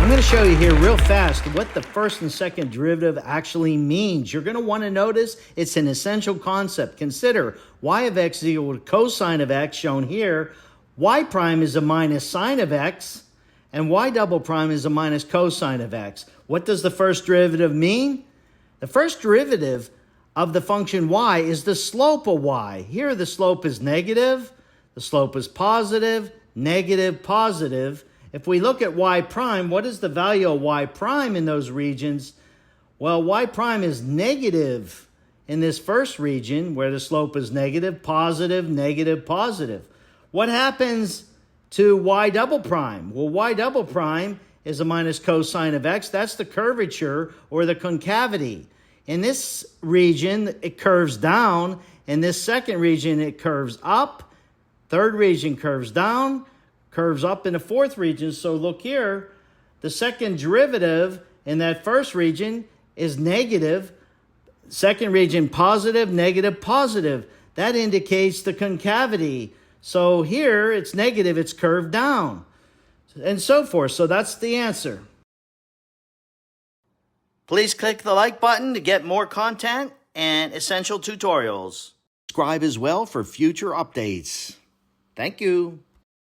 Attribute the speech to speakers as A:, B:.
A: I'm going to show you here real fast what the first and second derivative actually means. You're going to want to notice it's an essential concept. Consider y of x is equal to cosine of x, shown here. Y prime is a minus sine of x, and y double prime is a minus cosine of x. What does the first derivative mean? The first derivative of the function y is the slope of y. Here the slope is negative, the slope is positive, negative, positive. If we look at y prime, what is the value of y prime in those regions? Well, y prime is negative in this first region where the slope is negative, positive, negative, positive. What happens to y double prime? Well, y double prime is a minus cosine of x. That's the curvature or the concavity. In this region, it curves down. In this second region, it curves up. Third region curves down, curves up in the fourth region. So look here, the second derivative in that first region is negative. Second region, positive, negative, positive. That indicates the concavity. So here it's negative, it's curved down, and so forth. So that's the answer. Please click the like button to get more content and essential tutorials. Subscribe as well for future updates. Thank you.